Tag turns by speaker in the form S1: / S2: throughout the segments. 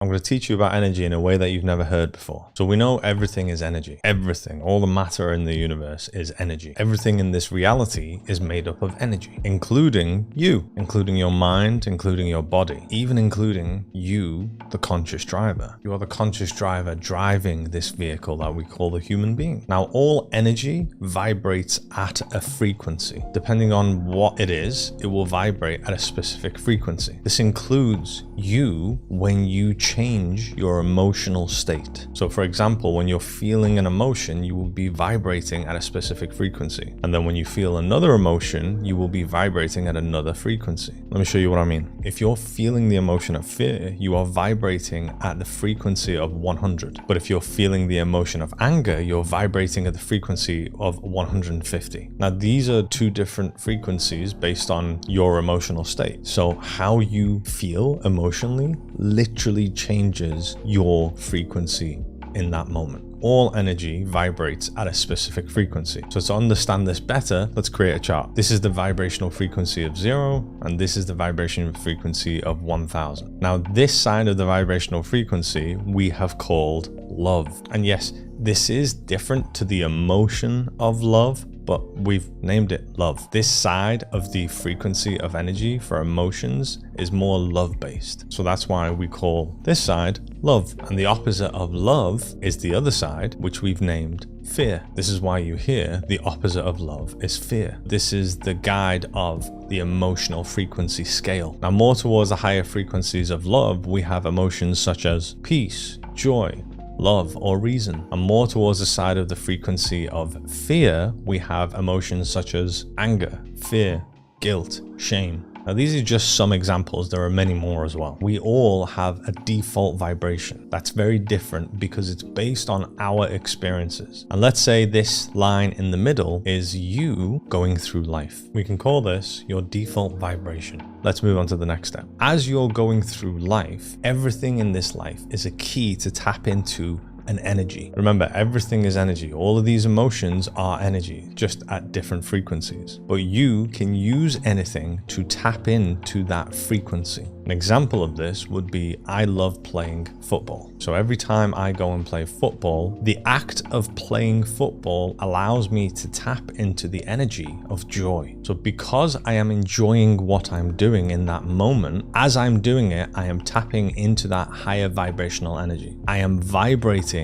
S1: I'm going to teach you about energy in a way that you've never heard before. So we know everything is energy. Everything, all the matter in the universe is energy. Everything in this reality is made up of energy, including you, including your mind, including your body, even including you, the conscious driver. You are the conscious driver driving this vehicle that we call the human being. Now, all energy vibrates at a frequency. Depending on what it is, it will vibrate at a specific frequency. This includes you when you change your emotional state. So for example, when you're feeling an emotion, you will be vibrating at a specific frequency. And then when you feel another emotion, you will be vibrating at another frequency. Let me show you what I mean. If you're feeling the emotion of fear, you are vibrating at the frequency of 100. But if you're feeling the emotion of anger, you're vibrating at the frequency of 150. Now, these are two different frequencies based on your emotional state. So how you feel emotionally literally changes your frequency in that moment. All energy vibrates at a specific frequency. So to understand this better, let's create a chart. This is the vibrational frequency of 0, and this is the vibrational frequency of 1000. Now, this side of the vibrational frequency we have called love. And yes, this is different to the emotion of love, but we've named it love. This side of the frequency of energy for emotions is more love-based. So that's why we call this side love. And the opposite of love is the other side, which we've named fear. This is why you hear the opposite of love is fear. This is the guide of the emotional frequency scale. Now, more towards the higher frequencies of love, we have emotions such as peace, joy, love, or reason. And more towards the side of the frequency of fear, we have emotions such as anger, fear, guilt, shame. Now, these are just some examples. There are many more as well. We all have a default vibration that's very different because it's based on our experiences. And let's say this line in the middle is you going through life. We can call this your default vibration. Let's move on to the next step. As you're going through life, everything in this life is a key to tap into an energy. Remember, everything is energy. All of these emotions are energy, just at different frequencies. But you can use anything to tap into that frequency. An example of this would be, I love playing football. So every time I go and play football, the act of playing football allows me to tap into the energy of joy. So because I am enjoying what I'm doing in that moment, as I'm doing it, I am tapping into that higher vibrational energy. I am vibrating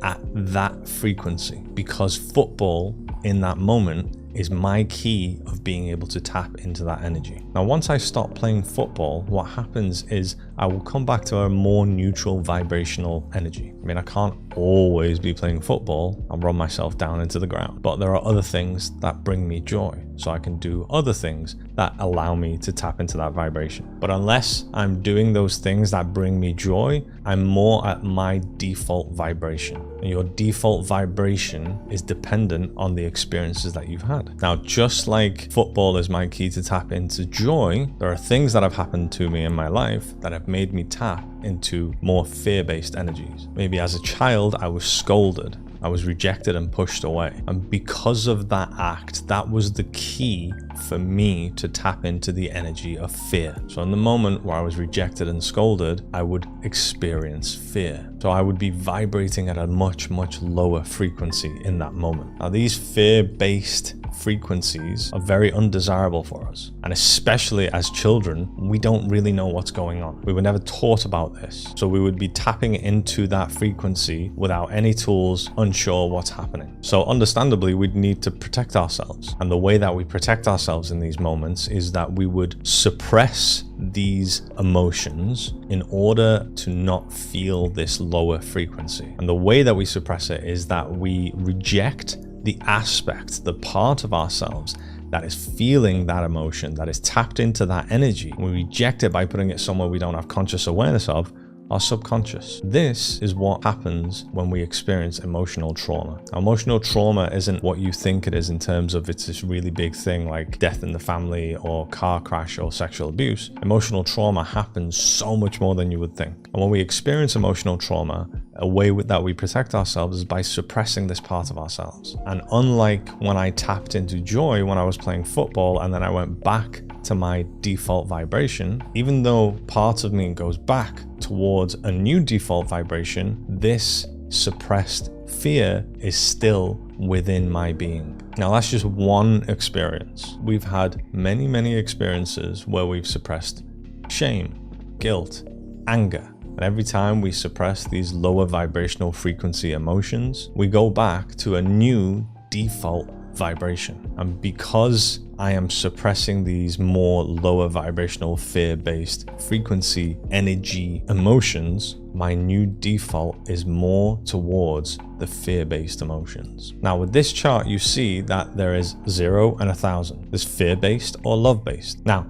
S1: at that frequency because football in that moment is my key of being able to tap into that energy. Now, once I stop playing football, what happens is I will come back to a more neutral vibrational energy. I mean, I can't always be playing football and run myself down into the ground, but there are other things that bring me joy. So I can do other things that allow me to tap into that vibration. But unless I'm doing those things that bring me joy, I'm more at my default vibration. And your default vibration is dependent on the experiences that you've had. Now, just like football is my key to tap into joy, there are things that have happened to me in my life that have made me tap into more fear-based energies. Maybe as a child, I was scolded. I was rejected and pushed away. And because of that act, that was the key for me to tap into the energy of fear. So in the moment where I was rejected and scolded, I would experience fear. So I would be vibrating at a much, much lower frequency in that moment. Now, these fear-based frequencies are very undesirable for us. And especially as children, we don't really know what's going on. We were never taught about this. So we would be tapping into that frequency without any tools, unsure what's happening. So understandably, we'd need to protect ourselves. And the way that we protect ourselves in these moments is that we would suppress these emotions in order to not feel this lower frequency. And the way that we suppress it is that we reject the aspect, the part of ourselves that is feeling that emotion, that is tapped into that energy. We reject it by putting it somewhere we don't have conscious awareness of, our subconscious. This is what happens when we experience emotional trauma. Now, emotional trauma isn't what you think it is in terms of it's this really big thing like death in the family or car crash or sexual abuse. Emotional trauma happens so much more than you would think. And when we experience emotional trauma, a way that we protect ourselves is by suppressing this part of ourselves. And unlike when I tapped into joy when I was playing football and then I went back to my default vibration, even though part of me goes back towards a new default vibration, this suppressed fear is still within my being. Now that's just one experience. We've had many experiences where we've suppressed shame, guilt, anger. And every time we suppress these lower vibrational frequency emotions, we go back to a new default vibration. And because I am suppressing these more lower vibrational fear-based frequency energy emotions, my new default is more towards the fear-based emotions. Now with this chart, you see that there is 0 and 1,000. There's fear-based or love-based. Now,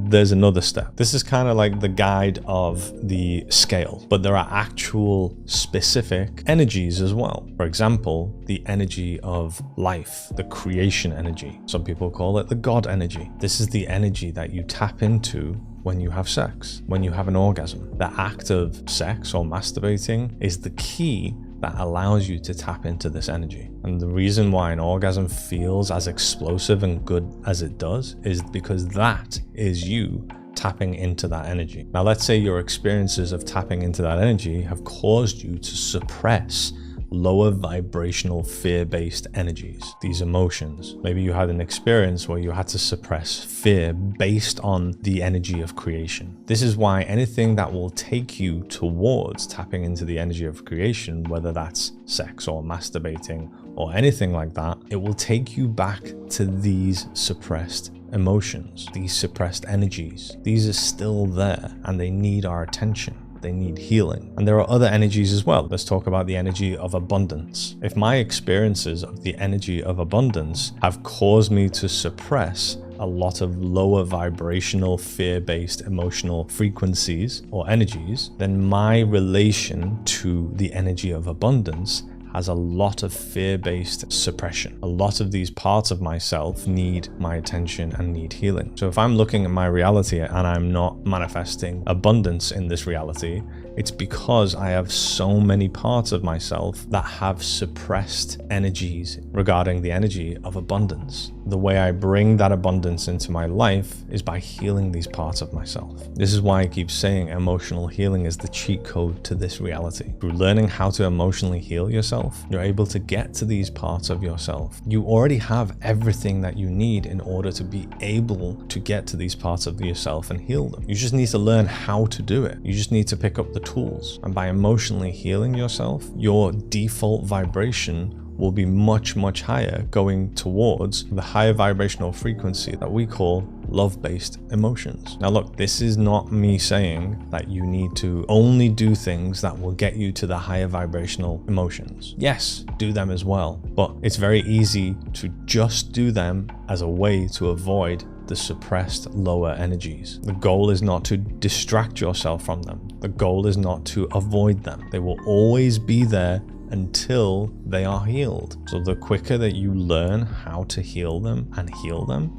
S1: there's another step. This is kind of like the guide of the scale, but there are actual specific energies as well. For example, the energy of life, the creation energy. Some people call it the God energy. This is the energy that you tap into when you have sex, when you have an orgasm. The act of sex or masturbating is the key that allows you to tap into this energy. And the reason why an orgasm feels as explosive and good as it does is because that is you tapping into that energy. Now, let's say your experiences of tapping into that energy have caused you to suppress lower vibrational fear-based energies, these emotions. Maybe you had an experience where you had to suppress fear based on the energy of creation. This is why anything that will take you towards tapping into the energy of creation, whether that's sex or masturbating or anything like that, it will take you back to these suppressed emotions, these suppressed energies. These are still there and they need our attention. They need healing. And there are other energies as well. Let's talk about the energy of abundance. If my experiences of the energy of abundance have caused me to suppress a lot of lower vibrational fear-based emotional frequencies or energies, then my relation to the energy of abundance has a lot of fear-based suppression. A lot of these parts of myself need my attention and need healing. So if I'm looking at my reality and I'm not manifesting abundance in this reality, it's because I have so many parts of myself that have suppressed energies regarding the energy of abundance. The way I bring that abundance into my life is by healing these parts of myself. This is why I keep saying emotional healing is the cheat code to this reality. Through learning how to emotionally heal yourself, you're able to get to these parts of yourself. You already have everything that you need in order to be able to get to these parts of yourself and heal them. You just need to learn how to do it. You just need to pick up the tools. And by emotionally healing yourself, your default vibration will be much higher, going towards the higher vibrational frequency that we call love-based emotions. Now look, this is not me saying that you need to only do things that will get you to the higher vibrational emotions. Yes, do them as well, but it's very easy to just do them as a way to avoid the suppressed lower energies. The goal is not to distract yourself from them. The goal is not to avoid them. They will always be there until they are healed. So the quicker that you learn how to heal them,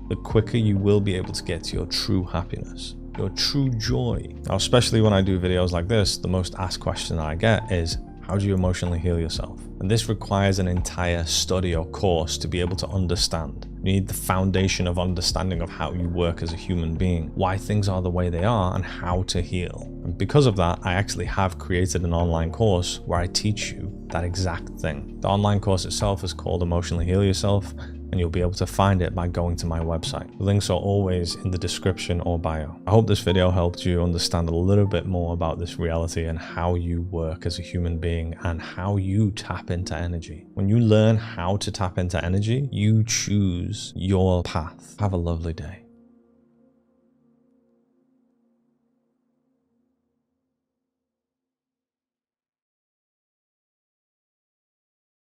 S1: the quicker you will be able to get to your true happiness, your true joy. Now, especially when I do videos like this, the most asked question that I get is, how do you emotionally heal yourself? And this requires an entire study or course to be able to understand. You need the foundation of understanding of how you work as a human being, why things are the way they are, and how to heal. And because of that, I actually have created an online course where I teach you that exact thing. The online course itself is called Emotionally Heal Yourself, and you'll be able to find it by going to my website. The links are always in the description or bio. I hope this video helped you understand a little bit more about this reality and how you work as a human being and how you tap into energy. When you learn how to tap into energy, you choose your path. Have a lovely day.